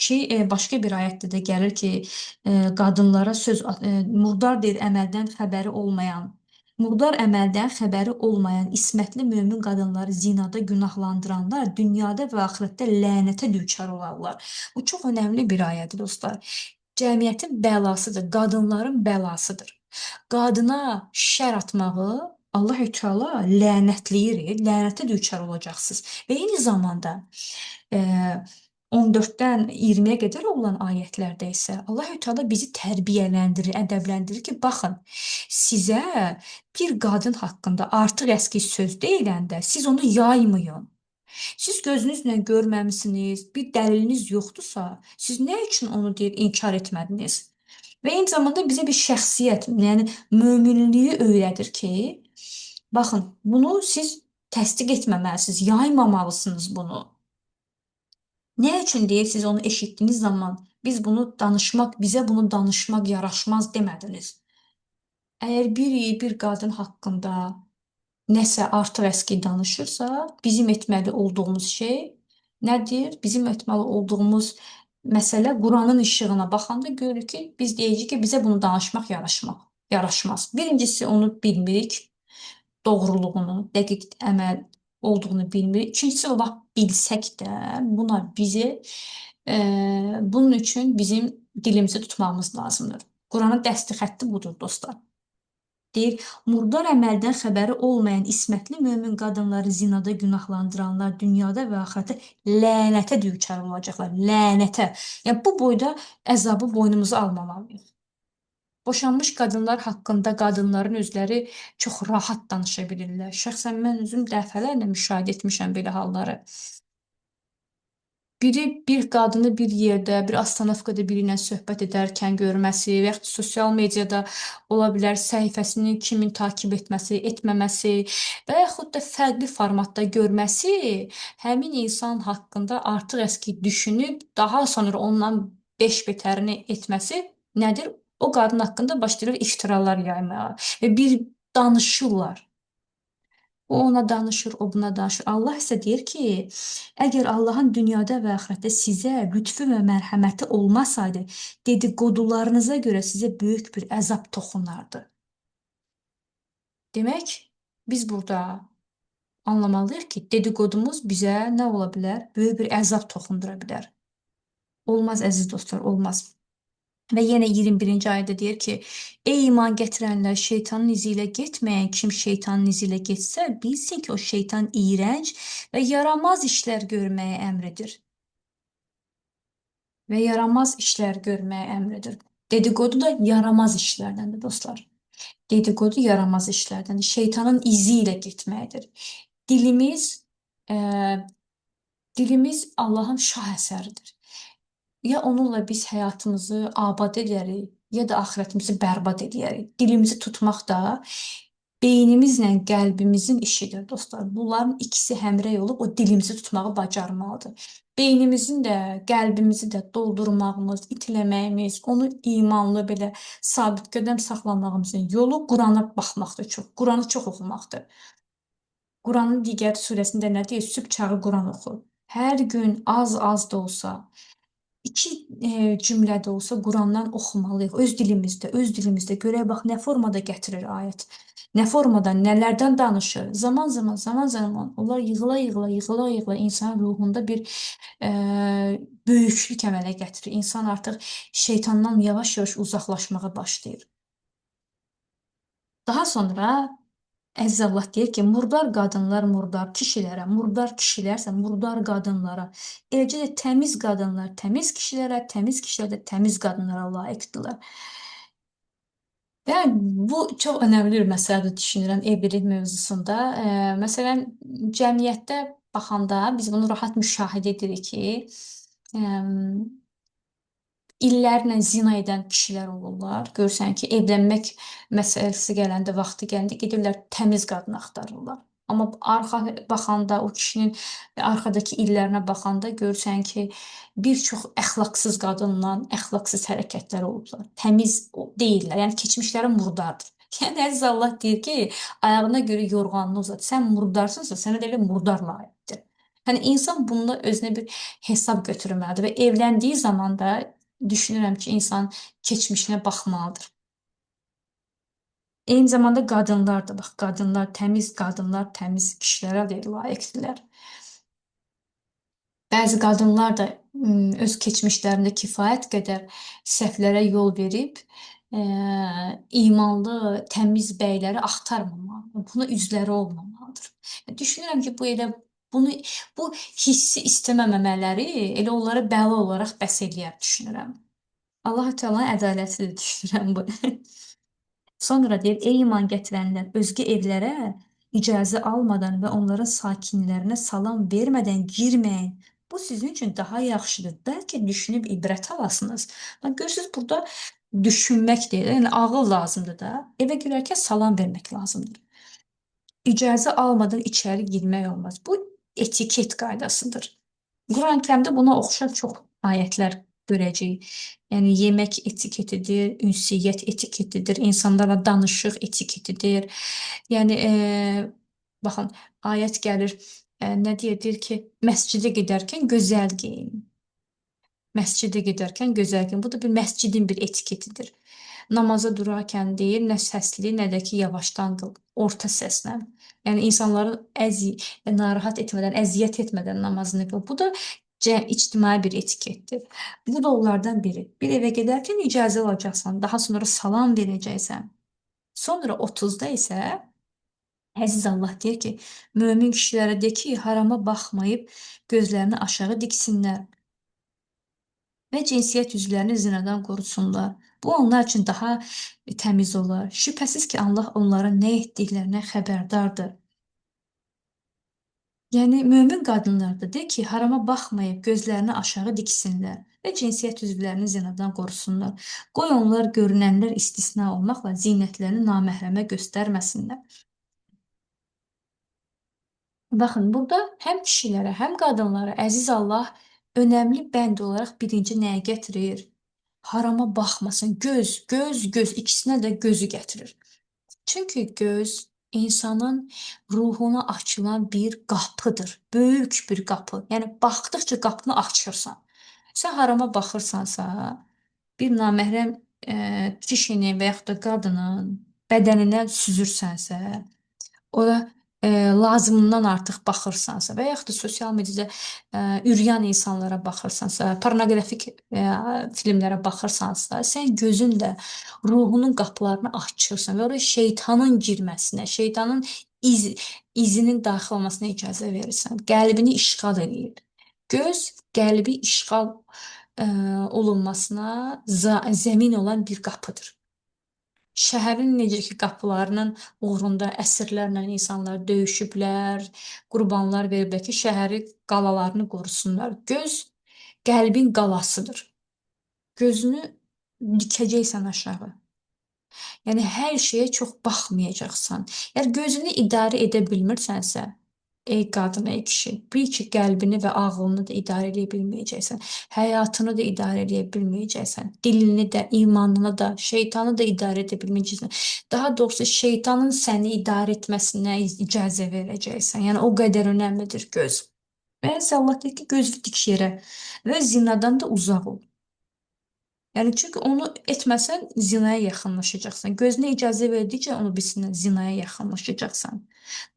ki, başqa bir ayətdə də gəlir ki, qadınlara murdar deyir əməldən xəbəri olmayan, murdar əməldən xəbəri olmayan ismətli mömin qadınları zinada günahlandıranlar dünyada və axirətdə lənətə düçar olarlar. Bu çox önəmli bir ayədir dostlar. Cəmiyyətin bəlasıdır, qadınların bəlasıdır. Qadına şər atmağı Allah Teala lənətləyir, lənətə düçar olacaqsınız. Və eyni zamanda e, 14-dən 20-yə qədər olan ayətlərdə isə Allah Teala bizi tərbiyələndirir, ədəbləndirir ki, baxın, sizə bir qadın haqqında artıq əski söz deyiləndə siz onu yaymayın. Siz gözünüzlə görməmisiniz, bir dəliliniz yoxdursa, siz nə üçün onu deyir inkar etmədiniz? Və eyni zamanda bizə bir şəxsiyyət, yəni möminliyi öyrədir ki, baxın, bunu siz təsdiq etməməlisiniz, yaymamalısınız bunu. Nə üçün deyir siz onu eşitdiyiniz zaman biz bunu danışmaq, bizə bunu danışmaq yaraşmaz demədiniz? Əgər bir qadın haqqında nəsə artıq əski danışırsa, bizim etməli olduğumuz şey nədir? Bizim etməli olduğumuz məsələ Quranın işığına baxanda görürük ki, biz deyəcəyik ki, bizə bunu danışmaq yaraşmaz. Birincisi onu bilmirik, doğruluğunu, dəqiq əməl olduğunu bilmirik. İkincisi lap bilsək də bunun üçün bizim dilimizi tutmamız lazımdır. Quranın dəsti xətti budur dostlar. Deyir, murdar əməldən xəbəri olmayan ismətli mömin qadınları zinada günahlandıranlar dünyada və axirətdə lənətə düçar olacaqlar. Lənətə. Yəni bu boyda əzabı boynumuza almamalıyıq. Boşanmış qadınlar haqqında qadınların özləri çox rahat danışa bilirlər. Şəxsən mən özüm dəfələrlə müşahidə etmişəm belə halları. Biri bir qadını bir yerdə, bir astanovkada biri ilə söhbət edərkən görməsi və yaxud sosial mediada ola bilər səhifəsini kimin takib etməsi, etməməsi və yaxud da fərqli formatda görməsi həmin insan haqqında artıq əski düşünüb daha sonra ondan beş betərini etməsi nədir? O qadın haqqında başlayır iftiralar yaymaya və bir danışırlar. O ona danışır, o buna danışır. Allah isə deyir ki, əgər Allahın dünyada və axirətdə sizə lütfü və mərhəməti olmasaydı, dedikodularınıza görə sizə böyük bir əzab toxunardı. Demək, biz burada anlamalıyıq ki, dedikodumuz bizə nə ola bilər? Böyük bir əzab toxundura bilər. Olmaz əziz dostlar, olmaz. Və yenə 21-ci ayədə deyir ki, ey iman gətirənlər, şeytanın izi ilə getməyən kim şeytanın izi ilə getsə, bilsin ki, o şeytan iyrənc və yaramaz işlər görməyə əmr edir. Və yaramaz işlər görməyə əmr edir. Dedikodu da yaramaz işlərdəndir, dostlar. Dedikodu yaramaz işlərdəndir. Şeytanın izi ilə getməkdir. Dilimiz, e, dilimiz Allahın şah əsəridir. Ya onunla biz həyatımızı abad edərik, ya da axirətimizi bərbad edərik. Dilimizi tutmaq da beynimizlə qəlbimizin işidir, dostlar. Bunların ikisi həmrəy olub o dilimizi tutmağı bacarmalıdır. Beynimizin də, qəlbimizi də doldurmağımız, itiləməyimiz, onu imanlı belə sabit qədəm saxlamağımızın yolu Qurana baxmaqdır çox. Quranı çox oxumaqdır. Quranın digər surəsində nə deyir? Sübh çağı Quran oxu. Hər gün az da olsa, 2 cümlə də olsa Qurandan oxumalıyıq. Öz dilimizdə. Görək bax nə formada gətirir ayət. Nə formada, nələrdən danışır. Zaman onlar yığıla insan ruhunda bir böyüklük əmələ gətirir. İnsan artıq şeytandan yavaş-yavaş uzaqlaşmağa başlayır. Daha sonra Əziz Allah deyir ki, murdar qadınlar murdar kişilərə, murdar kişilərsə murdar qadınlara, eləcə də təmiz qadınlar təmiz kişilərə, təmiz kişilər də təmiz qadınlara layiqdırlar. Yəni, bu çox önəmli bir məsələdir düşünürəm evlilik mövzusunda. Məsələn, cəmiyyətdə baxanda biz bunu rahat müşahidə edirik ki, illərlə zina edən kişilər olurlar. Görürsən ki, evlənmək məsələsi gələndə, vaxtı gələndə gedirlər təmiz qadın axtarırlar. Amma arxa baxanda, o kişinin arxadakı illərinə baxanda görürsən ki, bir çox əxlaqsız qadınla əxlaqsız hərəkətlər olublar. Təmiz deyillər. Yəni keçmişləri murdardır. Yəni Əziz Allah deyir ki, ayağına görə yorğanını uzat. Sən murdarsınsa, sənə də elə murdar layiqdir. Hani insan bunda özünə bir hesab götürməlidir və evləndiyi zaman da düşünürəm ki, insan keçmişinə baxmalıdır. Eyni zamanda qadınlar da, bax, qadınlar, təmiz qadınlar təmiz kişilərə də layiqdirlər. Bəzi qadınlar da öz keçmişlərində kifayət qədər səhvlərə yol verib, imanlı, təmiz bəyləri axtarmamalıdır. Buna üzləri olmamalıdır. Düşünürəm ki, bunu bu hissi istəməməmələri elə onlara bəla olaraq bəs eləyər düşünürəm. Allah Təala ədalətlidir düşünürəm bu. Sonra deyir, ey iman gətirənlər, özgə evlərə icazə almadan və onların sakinlərinə salam vermədən girməyin. Bu sizin üçün daha yaxşıdır. Bəlkə düşünüb ibrət alasınız. Bax, görürsünüz, burada düşünmək deyil, yəni ağıl lazımdır da. Evə girərkən salam vermək lazımdır. İcazə almadan içəri girmək olmaz. Bu etiket qaydasıdır. Quran-Kərimdə buna oxşar çox ayətlər görəcəyik. Yəni yemək etiketidir, ünsiyyət etiketidir, insanlarla danışıq etiketidir. Yəni baxın, ayət gəlir, nə deyir? Deyir ki, məscidə gedərkən gözəl geyin. Məscidə gedərkən gözəl geyin. Bu da bir məscidin bir etiketidir. Namaza durarkən deyir, nə səsli, nə də ki, yavaşdan qıl, orta səslə. Yəni insanları narahat etmədən, əziyyət etmədən namazını qıl. Bu da ictimai bir etiketdir. Bu da onlardan biri. Bir evə gedərkən icazə alacaqsan, daha sonra salam verəcəksən. Sonra 30-da isə Əziz Allah deyir ki, mömin kişilərə de ki, harama baxmayıb gözlərini aşağı diksinlər və cinsiyyət üzvlərini zinadan qorusunlar. Bu onlar üçün daha təmiz olar. Şübhəsiz ki, Allah onların nə etdiklərinə xəbərdardır. Yəni mömin qadınlar da de ki, harama baxmayıb gözlərini aşağı diksinlər və cinsiyyət üzvlərini zinadan qorusunlar. Qoy onlar görünənlər istisna olmaqla zinətlərini naməhrəmə göstərməsinlər. Baxın, burada həm kişilərə, həm qadınlara əziz Allah önəmli bənd olaraq birinci nəyə gətirir? Harama baxmasın. Göz, ikisinə də gözü gətirir. Çünki göz insanın ruhuna açılan bir qapıdır. Böyük bir qapı. Yəni baxdıqca qapını açırsan. Sən harama baxırsansa, bir naməhrəm kişinin və yaxud da qadının bədəninə süzürsənsə, ora lazımından artıq baxırsansa və yaxud da sosial mediada üryan insanlara baxırsansa, pornoqrafik filmlərə baxırsansa, sən gözünlə ruhunun qapılarını açırsan və oraya şeytanın girməsinə, şeytanın izinin daxil olmasına icazə verirsən. Qəlbini işğal eləyir. Göz qəlbi işğal olunmasına zəmin olan bir qapıdır. Şəhərin necə ki, qapılarının uğrunda əsrlərlə insanlar döyüşüblər, qurbanlar veriblər ki, şəhəri qalalarını qorusunlar. Göz qəlbin qalasıdır. Gözünü dikəcəksən aşağı. Yəni hər şeyə çox baxmayacaqsan. Yəni gözünü idarə edə bilmirsənsə, ey qadın, ey kişi, bil ki, qəlbini və ağlını da idarə edə bilməyəcəksən. Həyatını da idarə edə bilməyəcəksən. Dilini də, imanını da, şeytanı da idarə edə bilməyəcəksən. Daha doğrusu şeytanın səni idarə etməsinə icazə verəcəksən. Yəni o qədər önəmlidir göz. Və Allah deyir ki, gözünü dik yerə və zinadan da uzaq ol. Yəni çünki onu etməsən zinaya yaxınlaşacaqsan. Gözünə icazə verdikcə onu bilsinlər zinaya yaxınlaşacaqsan.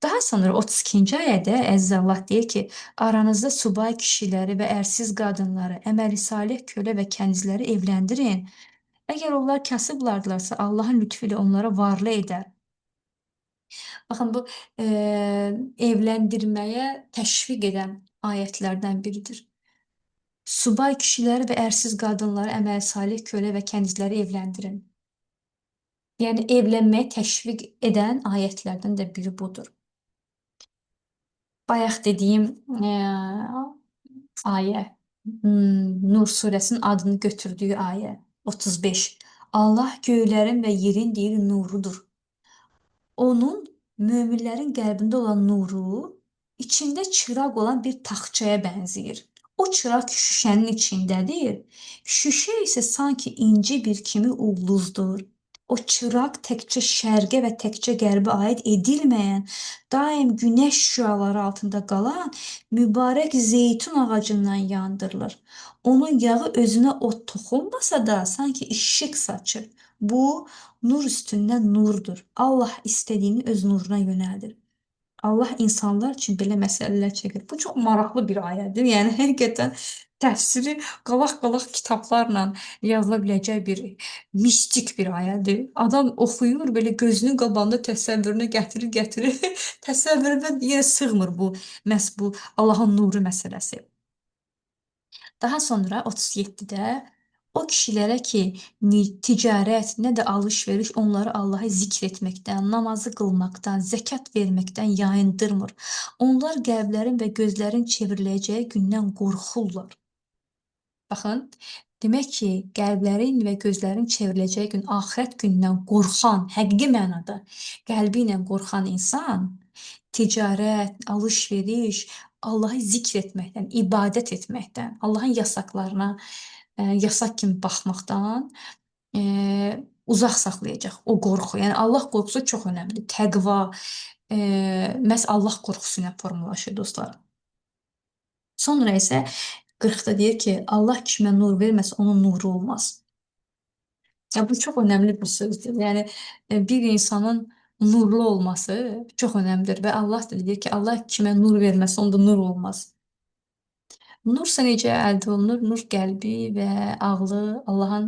Daha sonra 32-ci ayədə Əziz Allah deyir ki, aranızda subay kişiləri və ərsiz qadınları, əməli salih kölə və kənizləri evləndirin. Əgər onlar kasıblardırlarsa, Allahın lütfu ilə onlara varlı edər. Baxın, bu evləndirməyə təşviq edən ayətlərdən biridir. Subay kişiləri və ərsiz qadınları, əməl salih kölə və kənizləri evləndirin. Yəni evlənməyə təşviq edən ayətlərdən də biri budur. Bayaq dediyim ayə, Nur surəsinin adını götürdüyü ayə 35. Allah göylərin və yerin deyir nurudur. Onun möminlərin qəlbində olan nuru içində çıraq olan bir taxçaya bənzəyir. O çıraq şüşənin içindədir. Şüşə isə sanki inci bir kimi ulduzdur. O çıraq təkcə şərqə və təkcə qərbə aid edilməyən, daim günəş şüaları altında qalan mübarək zeytun ağacından yandırılır. Onun yağı özünə od toxunmasa da sanki işıq saçır. Bu nur üstündən nurdur. Allah istədiyini öz nuruna yönəldir. Allah insanlar üçün belə məsələlər çəkir. Bu çox maraqlı bir ayədir. Yəni həqiqətən təfsiri qalaq-qalaq kitablarla yazıla biləcək bir mistik bir ayədir. Adam oxuyur, belə gözünün qabağında təsəvvürünə gətirir. Təsəvvürünə yenə sığmır bu, məhz bu Allahın nuru məsələsi. Daha sonra 37-də o kişilərə ki, ticarət, nə də alış-veriş onları Allahı zikr etməkdən, namazı qılmaqdan, zəkat verməkdən yayındırmır. Onlar qəlblərin və gözlərin çevriləcəyi gündən qorxurlar. Baxın, demək ki, qəlblərin və gözlərin çevriləcəyi gün axirət günündən qorxan, həqiqi mənada qəlbi ilə qorxan insan ticarət, alış-veriş, Allahı zikr etməkdən, ibadət etməkdən, Allahın yasaqlarına yasaq kimi baxmaqdan uzaq saxlayacaq o qorxu. Yəni Allah qorxusu çox önəmlidir. Təqva məhz Allah qorxusu ilə formalaşır dostlar. Sonra isə 40-da deyir ki, Allah kimə nur verməsə onun nuru olmaz. Ya bu çox önəmli bir sözdür. Yəni bir insanın nurlu olması çox önəmlidir və Allah da deyir ki, Allah kimə nur verməsə onda nur olmaz. Nursa necə əldə olunur? Nur qəlbi və ağlı Allahın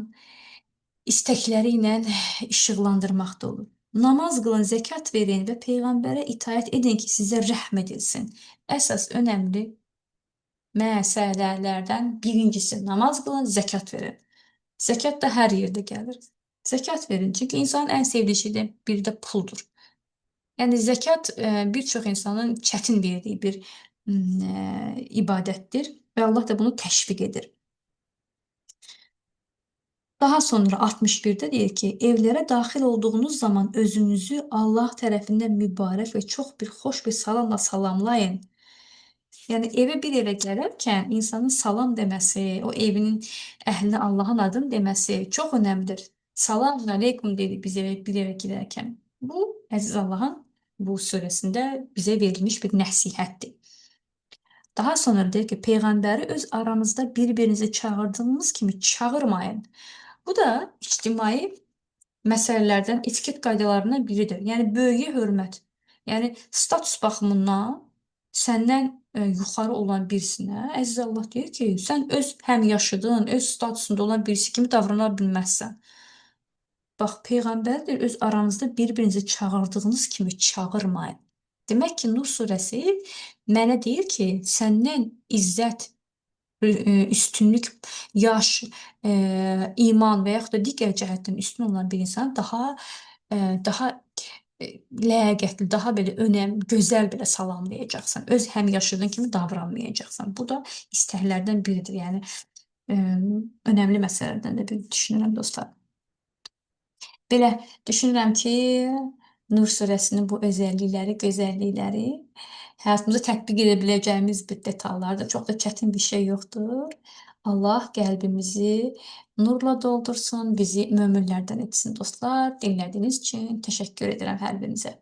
istəkləri ilə işıqlandırmaqda olur. Namaz qılın, zəkat verin və peyğəmbərə itaət edin ki, sizə rəhm edilsin. Əsas önəmli məsələlərdən birincisi namaz qılın, zəkat verin. Zəkat da hər yerdə gəlir. Zəkat verin, çünki insanın ən sevdiyi şeydən biri də puldur. Yəni zəkat bir çox insanın çətin verdiyi bir ibadətdir və Allah da bunu təşviq edir. Daha sonra 61-də deyir ki, evlərə daxil olduğunuz zaman özünüzü Allah tərəfindən mübarək və çox bir xoş bir salamla salamlayın. Yəni evə gələrkən insanın salam deməsi, o evinin əhlinə Allahın adını deməsi çox önəmlidir. Salam aleykum dedi biz bir evə girərkən. Bu əziz Allahın bu surəsində bizə verilmiş bir nəsihətdir. Daha sonra deyir ki, peyğəmbəri öz aranızda bir-birinizi çağırdığınız kimi çağırmayın. Bu da ictimai məsələlərdən, etiket qaydalarından biridir. Yəni böyüyə hörmət. Yəni status baxımından səndən yuxarı olan birisinə əziz Allah deyir ki, sən öz həmyaşıdın, öz statusunda olan birisi kimi davrana bilməzsən. Bax, Peyğəmbər deyir, öz aranızda bir-birinizi çağırdığınız kimi çağırmayın. Demək ki, Nur surəsi mənə deyir ki, səndən izzət, üstünlük, yaş, iman və yaxud da digər cəhətdən üstün olan bir insan daha ləyaqətli, daha belə gözəl belə salamlayacaqsan. Öz həmyaşıdın kimi davranmayacaqsan. Bu da istəklərdən biridir. Yəni önəmli məsələlərdən də biri düşünürəm dostlar. Belə düşünürəm ki, Nur surəsinin bu özəllikləri, gözəllikləri həyatımıza tətbiq edə biləcəyimiz bir detallardır. Çox da çətin bir şey yoxdur. Allah qəlbimizi nurla doldursun, bizi möminlərdən etsin dostlar. Dinlədiyiniz üçün təşəkkür edirəm hər birinizə.